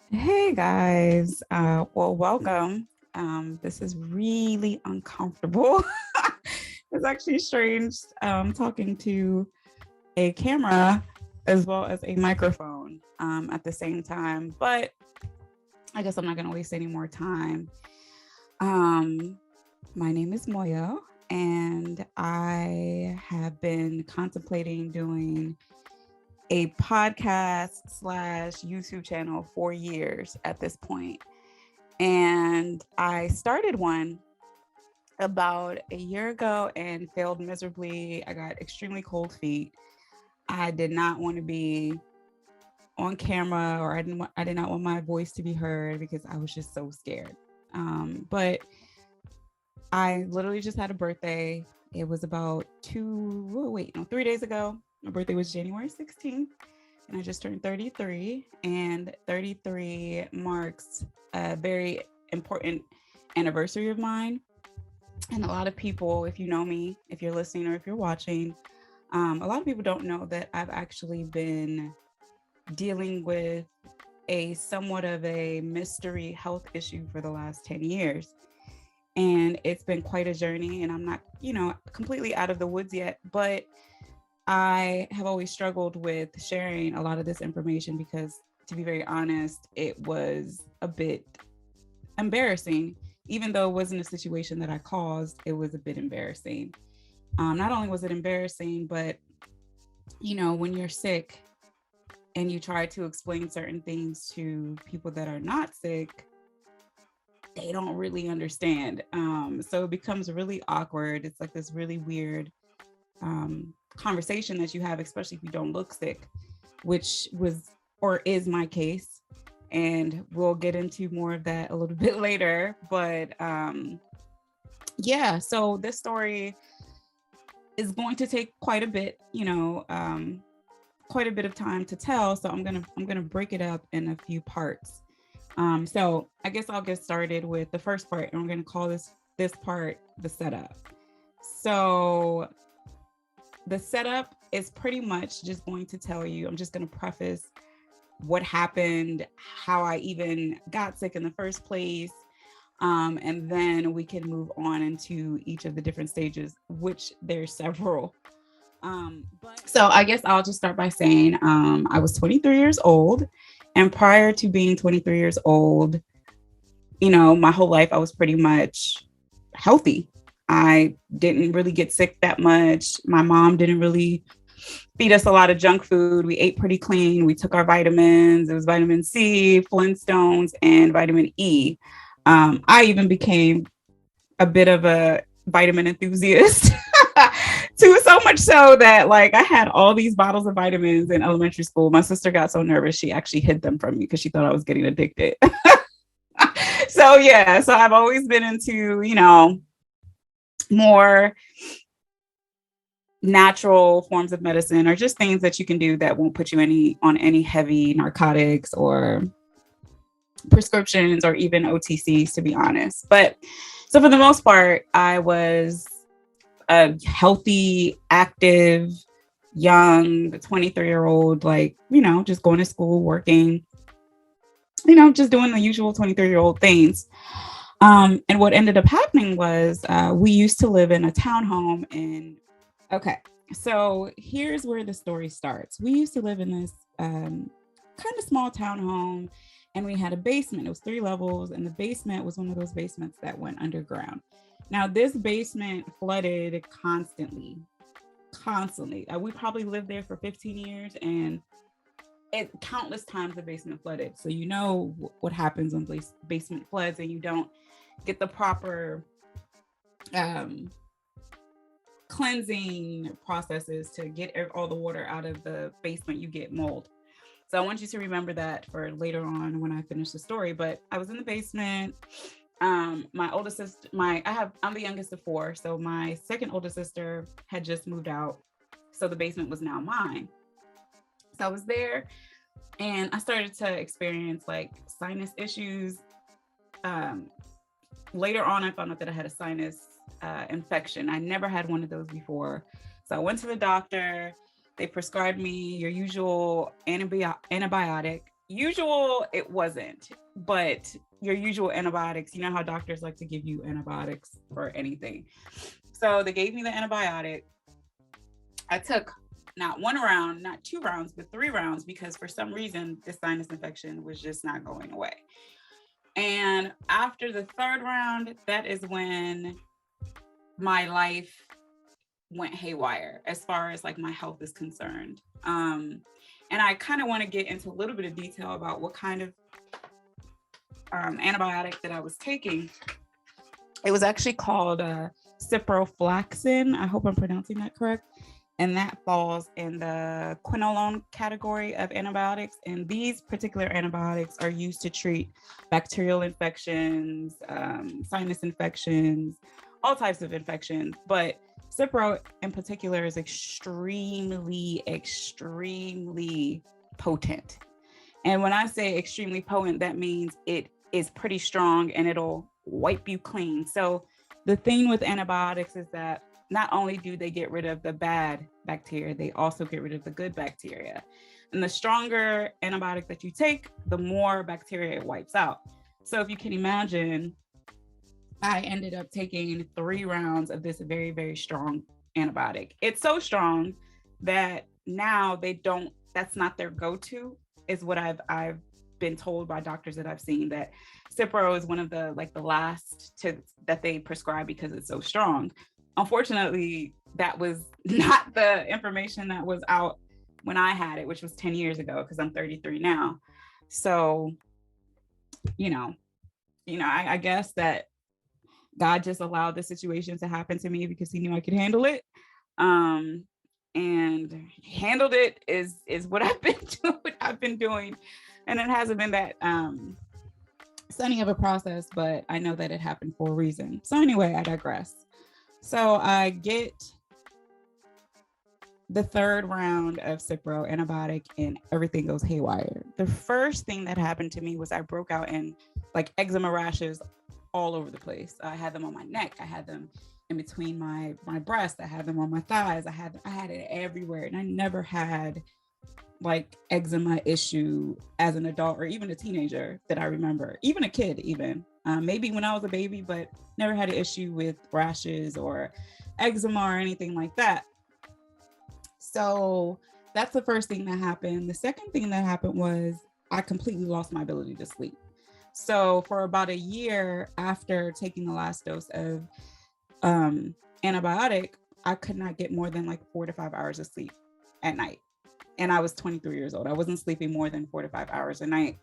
Hey guys, welcome. This is really uncomfortable. It's actually strange talking to a camera as well as a microphone at the same time, but I guess I'm not going to waste any more time. Um, my name is Moyo, and I have been contemplating doing a podcast slash YouTube channel for years at this point. And I started one about a year ago and failed miserably. I got extremely cold feet. I did not want to be on camera, or I did not want my voice to be heard because I was just so scared. But I literally just had a birthday. It was about 3 days ago. My birthday was January 16th, and I just turned 33. And 33 marks a very important anniversary of mine. And a lot of people, if you know me, if you're listening or if you're watching, a lot of people don't know that I've actually been dealing with a somewhat of a mystery health issue for the last 10 years. And it's been quite a journey, and I'm not, completely out of the woods yet, but I have always struggled with sharing a lot of this information because, to be very honest, it was a bit embarrassing. Even though it wasn't a situation that I caused, it was a bit embarrassing. Not only was it embarrassing, but, when you're sick and you try to explain certain things to people that are not sick, they don't really understand. So it becomes really awkward. It's like this really weird conversation that you have, especially if you don't look sick, which was or is my case. And we'll get into more of that a little bit later. But yeah, so this story is going to take quite a bit, quite a bit of time to tell. So I'm gonna break it up in a few parts. So I guess I'll get started with the first part, and we're gonna call this part the setup. So the setup is pretty much just going to tell you, I'm just going to preface what happened, how I even got sick in the first place. And then we can move on into each of the different stages, which there's several. So I guess I'll just start by saying I was 23 years old. And prior to being 23 years old, my whole life I was pretty much healthy. I didn't really get sick that much. My mom didn't really feed us a lot of junk food. We ate pretty clean. We took our vitamins. It was vitamin C, Flintstones, and vitamin E. I even became a bit of a vitamin enthusiast. To so much so that like I had all these bottles of vitamins in elementary school. My sister got so nervous she actually hid them from me because she thought I was getting addicted. So yeah, so I've always been into, more natural forms of medicine, or just things that you can do that won't put you on any heavy narcotics or prescriptions or even OTCs, to be honest. But so for the most part, I was a healthy, active, young 23-year-old, like, just going to school, working, just doing the usual 23-year-old things. And what ended up happening was we used to live in a townhome okay, so here's where the story starts. We used to live in this kind of small townhome, and we had a basement. It was 3 levels, and the basement was one of those basements that went underground. Now, this basement flooded constantly. We probably lived there for 15 years, and countless times the basement flooded. So what happens when basement floods and you don't get the proper cleansing processes to get all the water out of the basement, you get mold. So I want you to remember that for later on when I finish the story. But I was in the basement. My oldest sister, I'm the youngest of 4. So my second oldest sister had just moved out. So the basement was now mine. So I was there, and I started to experience like sinus issues. Later on, I found out that I had a sinus infection. I never had one of those before. So I went to the doctor. They prescribed me your usual antibiotic. Usual, it wasn't, but your usual antibiotics. You know how doctors like to give you antibiotics for anything. So they gave me the antibiotic. I took not one round, not 2 rounds, but 3 rounds because for some reason this sinus infection was just not going away. And after the 3rd round, that is when my life went haywire as far as like my health is concerned. And I kind of want to get into a little bit of detail about what kind of antibiotic that I was taking. It was actually called ciprofloxacin. I hope I'm pronouncing that correct. And that falls in the quinolone category of antibiotics. And these particular antibiotics are used to treat bacterial infections, sinus infections, all types of infections. But Cipro in particular is extremely, extremely potent. And when I say extremely potent, that means it is pretty strong and it'll wipe you clean. So the thing with antibiotics is that not only do they get rid of the bad bacteria, they also get rid of the good bacteria. And the stronger antibiotic that you take, the more bacteria it wipes out. So if you can imagine, I ended up taking 3 rounds of this very, very strong antibiotic. It's so strong that now that's not their go-to, is what I've been told by doctors that I've seen, that Cipro is one of the last that they prescribe because it's so strong. Unfortunately, that was not the information that was out when I had it, which was 10 years ago, because I'm 33 now. So, I guess that God just allowed the situation to happen to me because he knew I could handle it. And handled it is what I've been doing. And it hasn't been that sunny of a process, but I know that it happened for a reason. So anyway, I digress. So I get the 3rd round of Cipro antibiotic and everything goes haywire. The first thing that happened to me was I broke out in like eczema rashes all over the place. I had them on my neck. I had them in between my breast. I had them on my thighs. I had it everywhere. And I never had like eczema issue as an adult or even a teenager that I remember, even a kid, even maybe when I was a baby, but never had an issue with rashes or eczema or anything like that. So that's the first thing that happened. The second thing that happened was I completely lost my ability to sleep. So for about a year after taking the last dose of antibiotic, I could not get more than like 4 to 5 hours of sleep at night. And I was 23 years old. I wasn't sleeping more than 4 to 5 hours a night.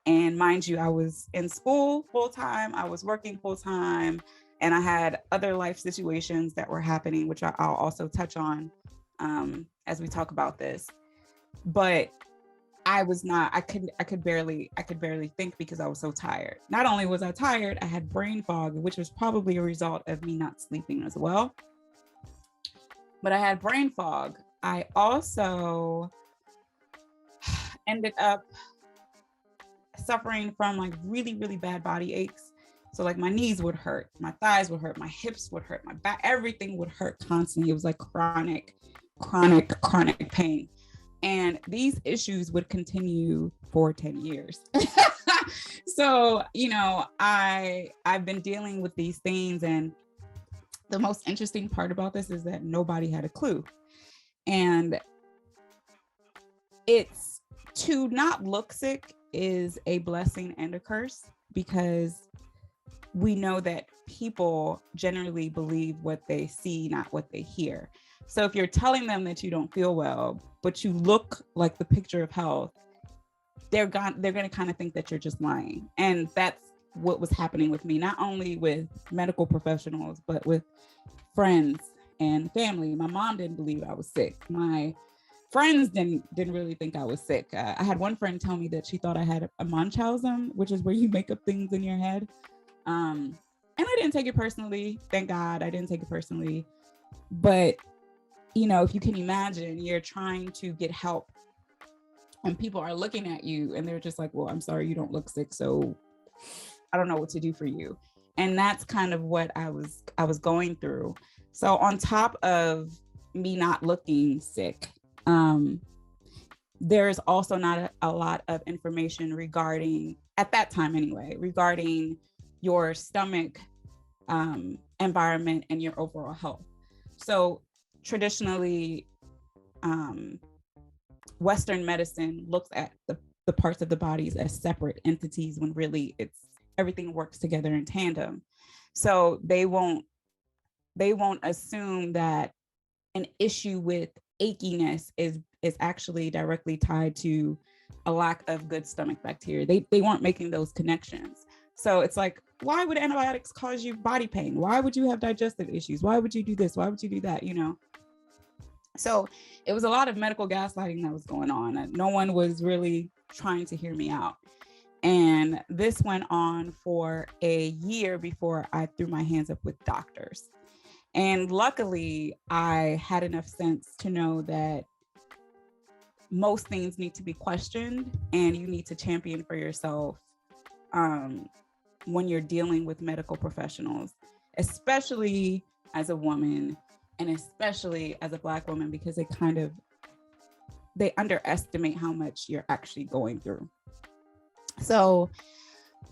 And mind you, I was in school full time. I was working full time. And I had other life situations that were happening, which I'll also touch on as we talk about this. But I could barely think because I was so tired. Not only was I tired, I had brain fog, which was probably a result of me not sleeping as well. But I had brain fog. I also ended up suffering from like really, really bad body aches. So like my knees would hurt, my thighs would hurt, my hips would hurt, my back, everything would hurt constantly. It was like chronic pain. And these issues would continue for 10 years. So, I've been dealing with these things. And the most interesting part about this is that nobody had a clue. And it's to not look sick is a blessing and a curse, because we know that people generally believe what they see, not what they hear. So if you're telling them that you don't feel well, but you look like the picture of health, they're going to kind of think that you're just lying. And that's what was happening with me, not only with medical professionals, but with friends and family. My mom didn't believe I was sick. My friends didn't really think I was sick. I had one friend tell me that she thought I had a Munchausen, which is where you make up things in your head. And I didn't take it personally. Thank God I didn't take it personally. But, if you can imagine, you're trying to get help and people are looking at you and they're just like, well, I'm sorry, you don't look sick, so I don't know what to do for you. And that's kind of what I was going through. So on top of me not looking sick, there is also not a lot of information regarding, at that time anyway, regarding your stomach environment and your overall health. So traditionally, um, Western medicine looks at the parts of the bodies as separate entities when really it's everything works together in tandem. So they won't assume that an issue with achiness is actually directly tied to a lack of good stomach bacteria. They weren't making those connections. So it's like, why would antibiotics cause you body pain? Why would you have digestive issues? Why would you do this? Why would you do that? So it was a lot of medical gaslighting that was going on. No one was really trying to hear me out. And this went on for a year before I threw my hands up with doctors. And luckily, I had enough sense to know that most things need to be questioned and you need to champion for yourself when you're dealing with medical professionals, especially as a woman and especially as a Black woman, because they underestimate how much you're actually going through. So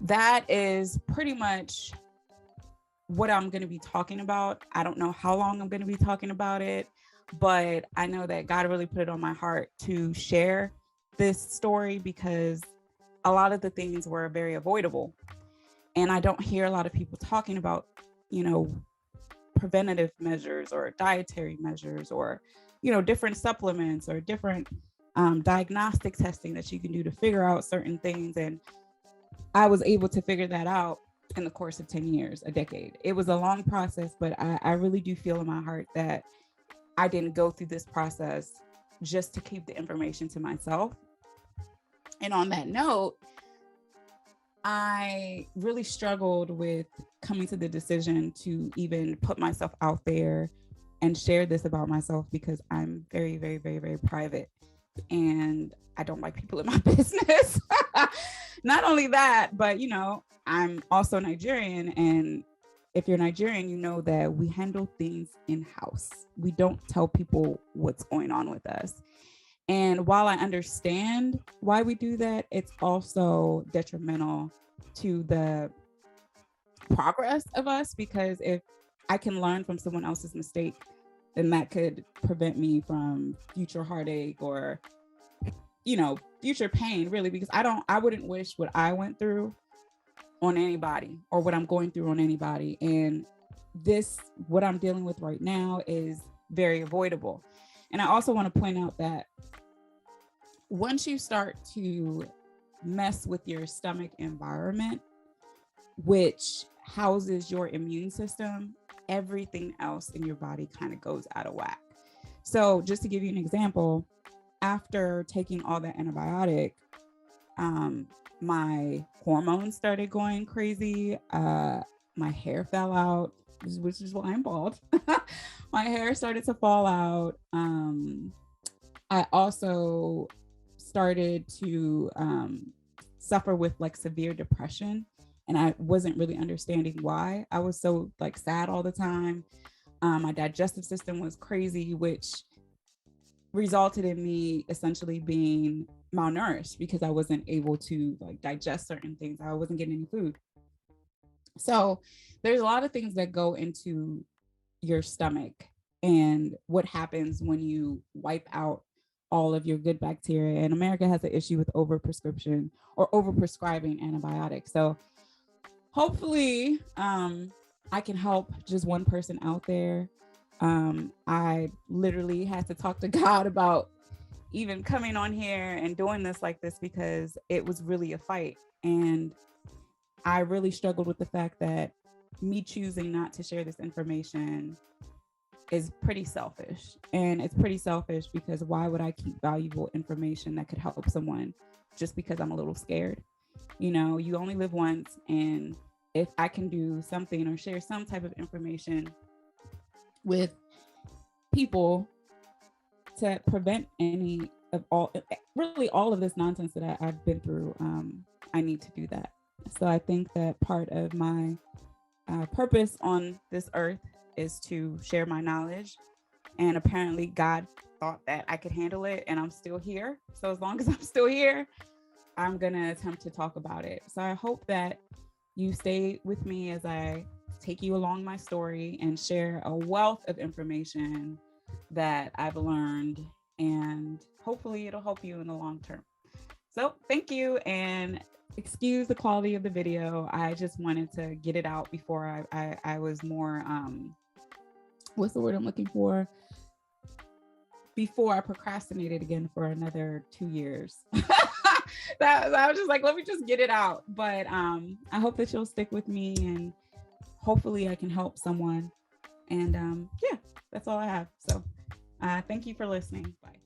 that is pretty much what I'm going to be talking about. I don't know how long I'm going to be talking about it, but I know that God really put it on my heart to share this story because a lot of the things were very avoidable. And I don't hear a lot of people talking about, preventative measures or dietary measures or, different supplements or different diagnostic testing that you can do to figure out certain things. And I was able to figure that out in the course of 10 years, a decade. It was a long process, but I really do feel in my heart that I didn't go through this process just to keep the information to myself. And on that note, I really struggled with coming to the decision to even put myself out there and share this about myself because I'm very, very, very, very private. And I don't like people in my business. Not only that, but I'm also Nigerian, and if you're Nigerian, you know that we handle things in-house. We don't tell people what's going on with us. And while I understand why we do that, it's also detrimental to the progress of us, because if I can learn from someone else's mistake, then that could prevent me from future heartache or future pain, really, because I wouldn't wish what I went through on anybody or what I'm going through on anybody. And what I'm dealing with right now is very avoidable. And I also want to point out that once you start to mess with your stomach environment, which houses your immune system, everything else in your body kind of goes out of whack. So just to give you an example, after taking all that antibiotic, my hormones started going crazy. My hair fell out, which is why I'm bald. My hair started to fall out. I also started to suffer with like severe depression, and I wasn't really understanding why. I was so like sad all the time. My digestive system was crazy, which resulted in me essentially being malnourished because I wasn't able to like digest certain things. I wasn't getting any food. So there's a lot of things that go into your stomach and what happens when you wipe out all of your good bacteria. And America has an issue with overprescription or overprescribing antibiotics. So hopefully I can help just one person out there. I literally had to talk to God about even coming on here and doing this like this because it was really a fight. And I really struggled with the fact that me choosing not to share this information is pretty selfish. And it's pretty selfish because why would I keep valuable information that could help someone just because I'm a little scared? You only live once. And if I can do something or share some type of information with people to prevent any of all of this nonsense that I've been through, I need to do that. So I think that part of my purpose on this earth is to share my knowledge. And apparently, God thought that I could handle it, and I'm still here. So, as long as I'm still here, I'm going to attempt to talk about it. So, I hope that you stay with me as I take you along my story and share a wealth of information that I've learned, and hopefully, it'll help you in the long term. So, thank you. And excuse the quality of the video. I just wanted to get it out before I was more, what's the word I'm looking for? Before I procrastinated again for another 2 years. that I was just like, let me just get it out. But I hope that you'll stick with me, and hopefully I can help someone. And yeah, that's all I have. So thank you for listening. Bye.